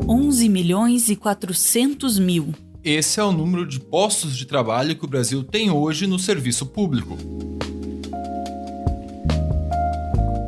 11.400.000. Esse é o número de postos de trabalho que o Brasil tem hoje no serviço público.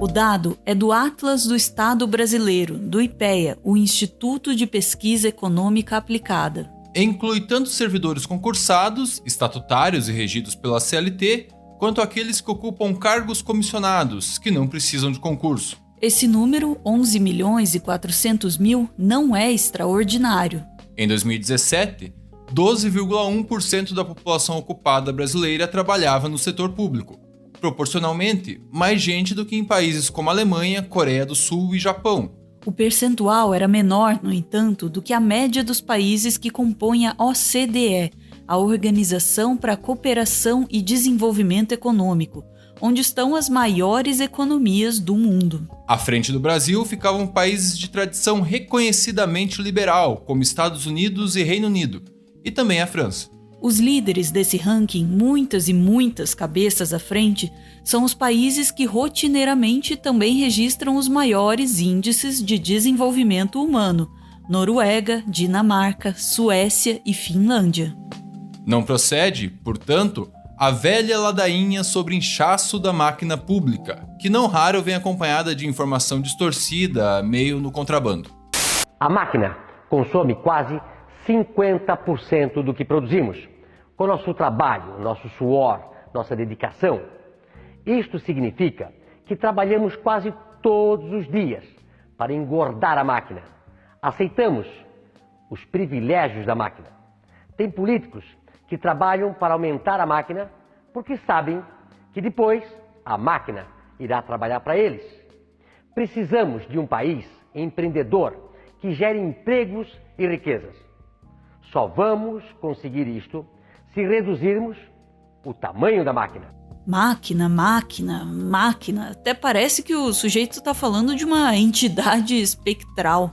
O dado é do Atlas do Estado Brasileiro, do IPEA, o Instituto de Pesquisa Econômica Aplicada. Inclui tanto servidores concursados, estatutários e regidos pela CLT, quanto aqueles que ocupam cargos comissionados, que não precisam de concurso. Esse número, 11.400.000, não é extraordinário. Em 2017, 12,1% da população ocupada brasileira trabalhava no setor público. Proporcionalmente, mais gente do que em países como Alemanha, Coreia do Sul e Japão. O percentual era menor, no entanto, do que a média dos países que compõem a OCDE, a Organização para a Cooperação e Desenvolvimento Econômico, onde estão as maiores economias do mundo. À frente do Brasil ficavam países de tradição reconhecidamente liberal, como Estados Unidos e Reino Unido, e também a França. Os líderes desse ranking, muitas e muitas cabeças à frente, são os países que rotineiramente também registram os maiores índices de desenvolvimento humano: Noruega, Dinamarca, Suécia e Finlândia. Não procede, portanto, a velha ladainha sobre inchaço da máquina pública, que não raro vem acompanhada de informação distorcida, meio no contrabando. A máquina consome quase 50% do que produzimos. Com nosso trabalho, nosso suor, nossa dedicação. Isto significa que trabalhamos quase todos os dias para engordar a máquina. Aceitamos os privilégios da máquina. Tem políticos que trabalham para aumentar a máquina porque sabem que depois a máquina irá trabalhar para eles. Precisamos de um país empreendedor que gere empregos e riquezas. Só vamos conseguir isto se reduzirmos o tamanho da máquina. Máquina, máquina, máquina. Até parece que o sujeito está falando de uma entidade espectral.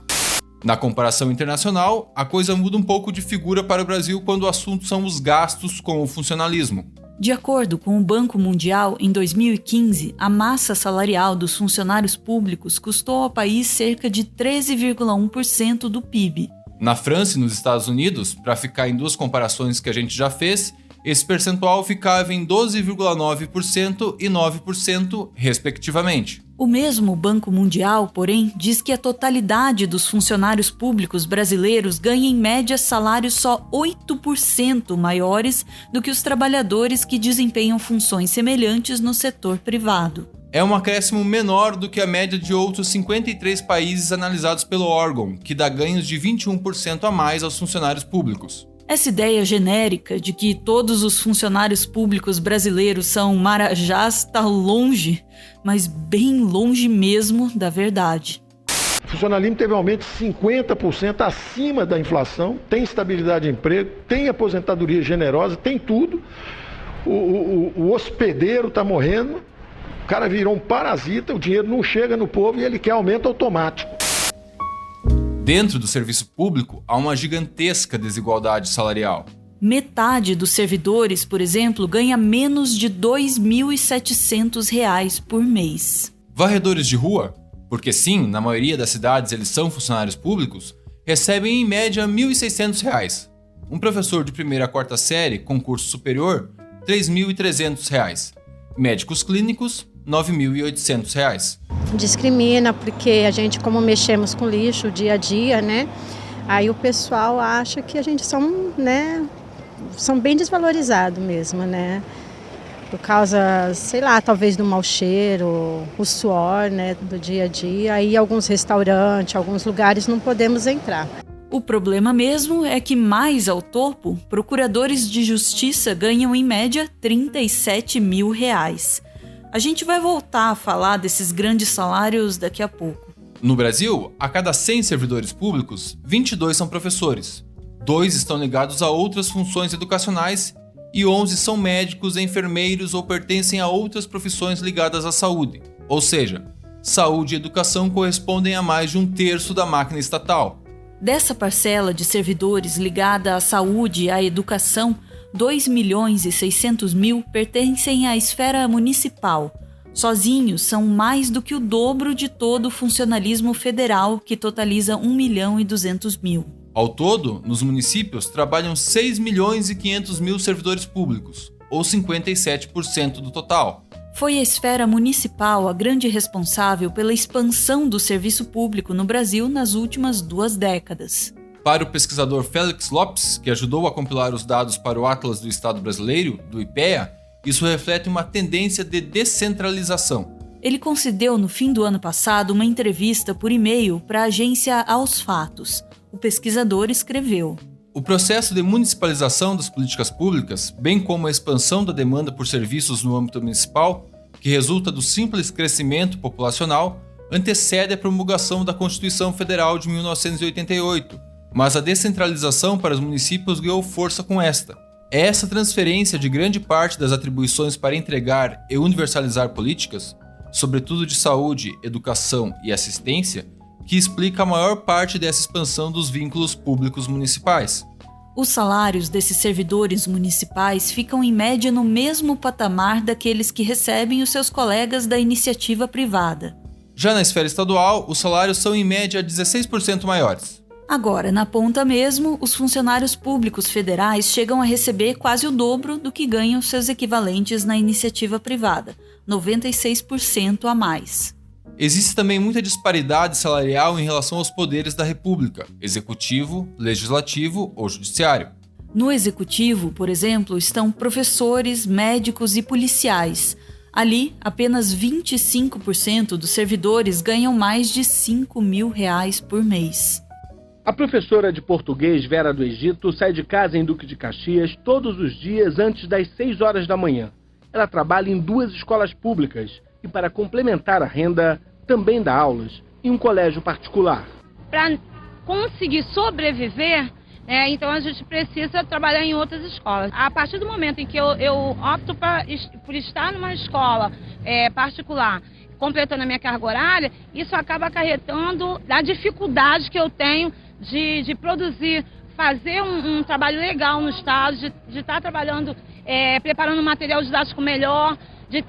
Na comparação internacional, a coisa muda um pouco de figura para o Brasil quando o assunto são os gastos com o funcionalismo. De acordo com o Banco Mundial, em 2015, a massa salarial dos funcionários públicos custou ao país cerca de 13,1% do PIB. Na França e nos Estados Unidos, para ficar em duas comparações que a gente já fez, esse percentual ficava em 12,9% e 9%, respectivamente. O mesmo Banco Mundial, porém, diz que a totalidade dos funcionários públicos brasileiros ganha em média salários só 8% maiores do que os trabalhadores que desempenham funções semelhantes no setor privado. É um acréscimo menor do que a média de outros 53 países analisados pelo órgão, que dá ganhos de 21% a mais aos funcionários públicos. Essa ideia genérica de que todos os funcionários públicos brasileiros são marajás está longe, mas bem longe mesmo da verdade. O funcionalismo teve um aumento de 50% acima da inflação, tem estabilidade de emprego, tem aposentadoria generosa, tem tudo. O hospedeiro está morrendo. O cara virou um parasita, o dinheiro não chega no povo e ele quer aumento automático. Dentro do serviço público, há uma gigantesca desigualdade salarial. Metade dos servidores, por exemplo, ganha menos de R$ 2.700 por mês. Varredores de rua, porque sim, na maioria das cidades eles são funcionários públicos, recebem em média R$ 1.600. Um professor de primeira a quarta série, com curso superior, R$ 3.300. Médicos clínicos, R$ 9.800. Discrimina porque a gente, como mexemos com lixo dia a dia, né? Aí o pessoal acha que a gente são bem desvalorizados mesmo, né? Por causa, sei lá, talvez do mau cheiro, o suor, né, do dia a dia. Aí alguns restaurantes, alguns lugares não podemos entrar. O problema mesmo é que, mais ao topo, procuradores de justiça ganham em média R$ 37 mil. A gente vai voltar a falar desses grandes salários daqui a pouco. No Brasil, a cada 100 servidores públicos, 22 são professores. 2 estão ligados a outras funções educacionais e 11 são médicos, enfermeiros ou pertencem a outras profissões ligadas à saúde. Ou seja, saúde e educação correspondem a mais de 1/3 da máquina estatal. Dessa parcela de servidores ligada à saúde e à educação, 2.600.000 pertencem à esfera municipal, Sozinhos, são mais do que o dobro de todo o funcionalismo federal, que totaliza 1.200.000. Ao todo, nos municípios trabalham 6.500.000 servidores públicos, ou 57% do total. Foi a esfera municipal a grande responsável pela expansão do serviço público no Brasil nas últimas 2 décadas. Para o pesquisador Félix Lopes, que ajudou a compilar os dados para o Atlas do Estado Brasileiro, do IPEA, isso reflete uma tendência de descentralização. Ele concedeu no fim do ano passado uma entrevista por e-mail para a agência Aos Fatos. O pesquisador escreveu: O processo de municipalização das políticas públicas, bem como a expansão da demanda por serviços no âmbito municipal, que resulta do simples crescimento populacional, antecede a promulgação da Constituição Federal de 1988, mas a descentralização para os municípios ganhou força com esta. É essa transferência de grande parte das atribuições para entregar e universalizar políticas, sobretudo de saúde, educação e assistência, que explica a maior parte dessa expansão dos vínculos públicos municipais. Os salários desses servidores municipais ficam em média no mesmo patamar daqueles que recebem os seus colegas da iniciativa privada. Já na esfera estadual, os salários são em média 16% maiores. Agora, na ponta mesmo, os funcionários públicos federais chegam a receber quase o dobro do que ganham seus equivalentes na iniciativa privada, 96% a mais. Existe também muita disparidade salarial em relação aos poderes da República, executivo, legislativo ou judiciário. No executivo, por exemplo, estão professores, médicos e policiais. Ali, apenas 25% dos servidores ganham mais de R$5.000 por mês. A professora de português Vera do Egito sai de casa em Duque de Caxias todos os dias antes das 6 horas da manhã. Ela trabalha em 2 escolas públicas e, para complementar a renda, também dá aulas em um colégio particular. Para conseguir sobreviver, então a gente precisa trabalhar em outras escolas. A partir do momento em que eu opto por estar numa escola particular, completando a minha carga horária, isso acaba acarretando a dificuldade que eu tenho de produzir, fazer um trabalho legal no Estado, de estar trabalhando, preparando um material didático melhor, de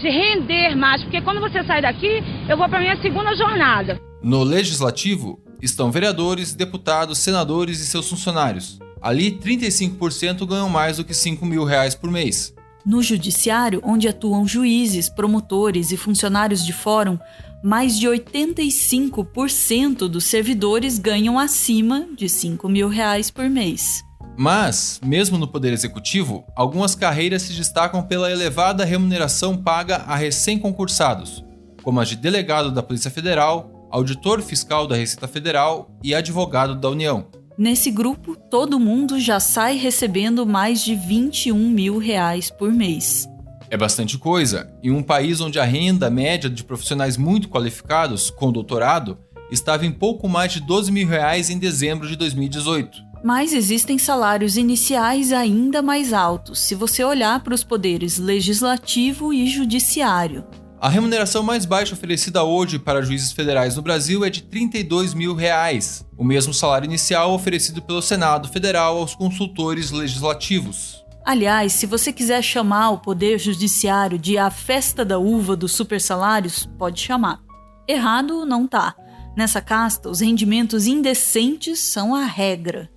render mais, porque quando você sai daqui, eu vou para a minha segunda jornada. No Legislativo estão vereadores, deputados, senadores e seus funcionários. Ali, 35% ganham mais do que R$5.000 por mês. No Judiciário, onde atuam juízes, promotores e funcionários de fórum, mais de 85% dos servidores ganham acima de R$5.000 por mês. Mas, mesmo no Poder Executivo, algumas carreiras se destacam pela elevada remuneração paga a recém-concursados, como as de delegado da Polícia Federal, auditor fiscal da Receita Federal e advogado da União. Nesse grupo, todo mundo já sai recebendo mais de R$21.000 por mês. É bastante coisa, em um país onde a renda média de profissionais muito qualificados, com doutorado, estava em pouco mais de R$12.000 em dezembro de 2018. Mas existem salários iniciais ainda mais altos, se você olhar para os poderes legislativo e judiciário. A remuneração mais baixa oferecida hoje para juízes federais no Brasil é de R$32.000, o mesmo salário inicial oferecido pelo Senado Federal aos consultores legislativos. Aliás, se você quiser chamar o Poder Judiciário de a festa da uva dos supersalários, pode chamar. Errado não tá. Nessa casta, os rendimentos indecentes são a regra.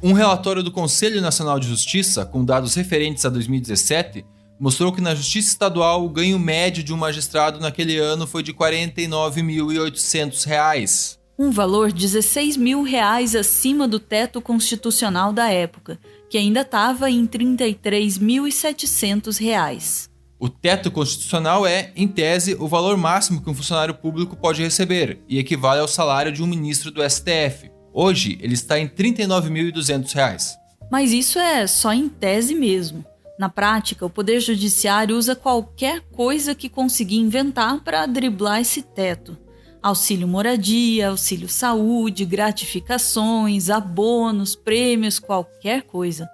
Um relatório do Conselho Nacional de Justiça, com dados referentes a 2017, mostrou que na Justiça Estadual o ganho médio de um magistrado naquele ano foi de R$49.800. Um valor R$16.000 acima do teto constitucional da época, que ainda estava em R$33.700. O teto constitucional é, em tese, o valor máximo que um funcionário público pode receber e equivale ao salário de um ministro do STF. Hoje, ele está em R$39.200. Mas isso é só em tese mesmo. Na prática, o Poder Judiciário usa qualquer coisa que conseguir inventar para driblar esse teto. Auxílio moradia, auxílio saúde, gratificações, abonos, prêmios, qualquer coisa.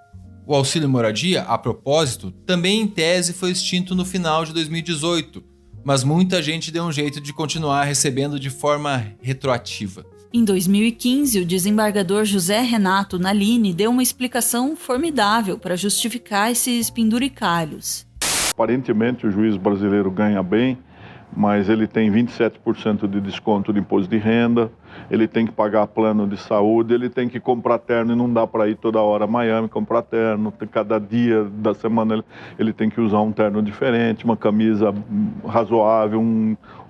O auxílio moradia, a propósito, também em tese foi extinto no final de 2018, mas muita gente deu um jeito de continuar recebendo de forma retroativa. Em 2015, o desembargador José Renato Nalini deu uma explicação formidável para justificar esses penduricalhos. Aparentemente, o juiz brasileiro ganha bem, mas ele tem 27% de desconto de imposto de renda, ele tem que pagar plano de saúde, ele tem que comprar terno e não dá para ir toda hora a Miami comprar terno. Cada dia da semana ele tem que usar um terno diferente, uma camisa razoável,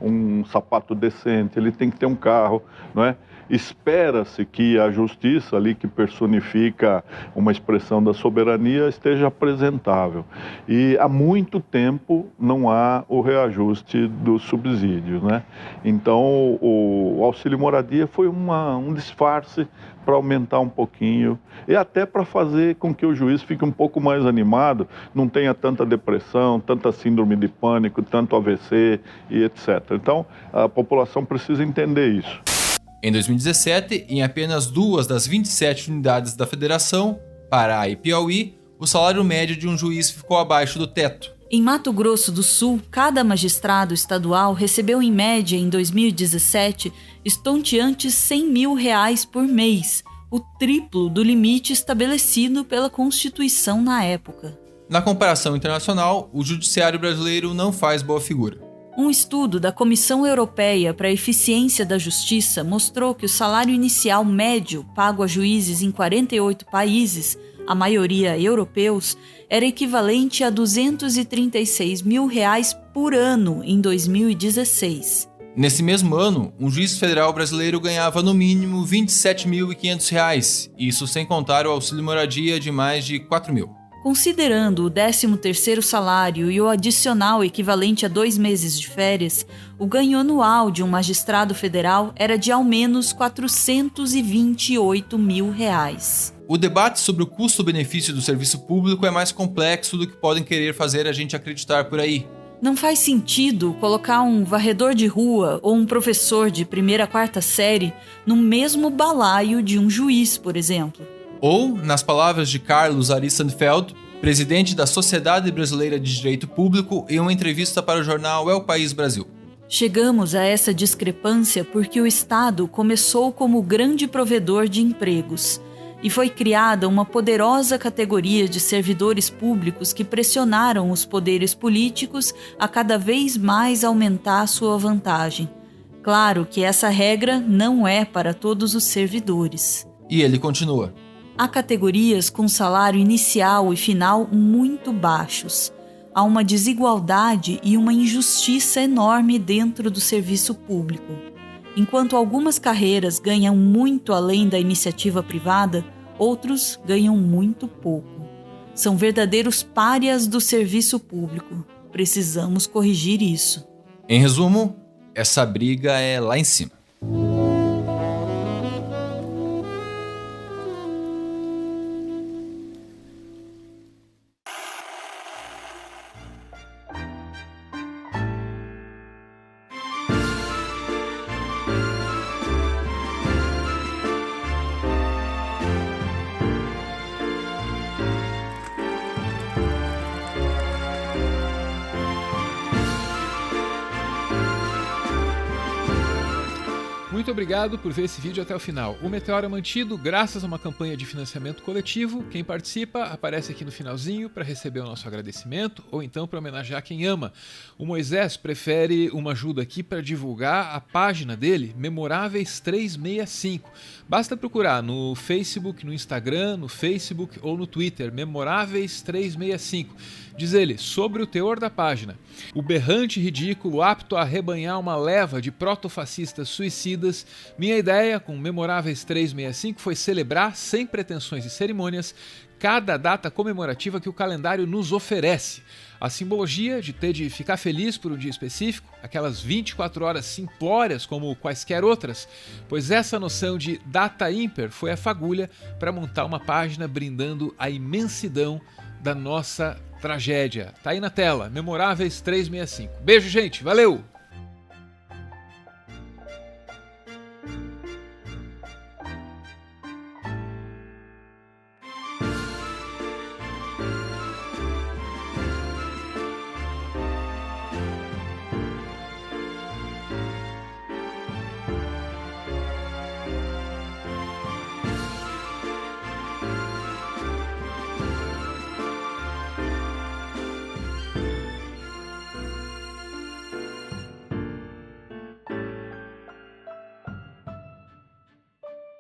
um sapato decente, ele tem que ter um carro, não é? Espera-se que a justiça ali, que personifica uma expressão da soberania, esteja apresentável. E há muito tempo não há o reajuste dos subsídios, né? Então, o auxílio moradia foi um disfarce para aumentar um pouquinho e até para fazer com que o juiz fique um pouco mais animado, não tenha tanta depressão, tanta síndrome de pânico, tanto AVC e etc. Então, a população precisa entender isso. Em 2017, em apenas 2 das 27 unidades da federação, Pará e Piauí, o salário médio de um juiz ficou abaixo do teto. Em Mato Grosso do Sul, cada magistrado estadual recebeu em média em 2017 estonteantes R$100 mil por mês, o triplo do limite estabelecido pela Constituição na época. Na comparação internacional, o judiciário brasileiro não faz boa figura. Um estudo da Comissão Europeia para a Eficiência da Justiça mostrou que o salário inicial médio pago a juízes em 48 países, a maioria europeus, era equivalente a R$236 mil por ano em 2016. Nesse mesmo ano, um juiz federal brasileiro ganhava no mínimo R$ 27.500, isso sem contar o auxílio moradia de mais de R$4 mil. Considerando o 13º salário e o adicional equivalente a 2 meses de férias, o ganho anual de um magistrado federal era de ao menos R$ 428 mil. O debate sobre o custo-benefício do serviço público é mais complexo do que podem querer fazer a gente acreditar por aí. Não faz sentido colocar um varredor de rua ou um professor de 1ª a 4ª série no mesmo balaio de um juiz, por exemplo. Ou, nas palavras de Carlos Aristenfeld, presidente da Sociedade Brasileira de Direito Público, em uma entrevista para o jornal É o País Brasil. Chegamos a essa discrepância porque o Estado começou como grande provedor de empregos e foi criada uma poderosa categoria de servidores públicos que pressionaram os poderes políticos a cada vez mais aumentar sua vantagem. Claro que essa regra não é para todos os servidores. E ele continua. Há categorias com salário inicial e final muito baixos. Há uma desigualdade e uma injustiça enorme dentro do serviço público. Enquanto algumas carreiras ganham muito além da iniciativa privada, outros ganham muito pouco. São verdadeiros párias do serviço público. Precisamos corrigir isso. Em resumo, essa briga é lá em cima. Muito obrigado por ver esse vídeo até o final. O Meteoro é mantido graças a uma campanha de financiamento coletivo. Quem participa aparece aqui no finalzinho para receber o nosso agradecimento ou então para homenagear quem ama. O Moisés prefere uma ajuda aqui para divulgar a página dele, Memoráveis 365. Basta procurar no Facebook, no Instagram, no Facebook ou no Twitter, Memoráveis 365. Diz ele, sobre o teor da página. O berrante ridículo apto a arrebanhar uma leva de protofascistas suicidas, minha ideia com Memoráveis 365 foi celebrar, sem pretensões e cerimônias, cada data comemorativa que o calendário nos oferece. A simbologia de ter de ficar feliz por um dia específico, aquelas 24 horas simplórias como quaisquer outras, pois essa noção de data ímpar foi a fagulha para montar uma página brindando a imensidão da nossa tragédia. Tá aí na tela, Memoráveis 365. Beijo, gente, valeu!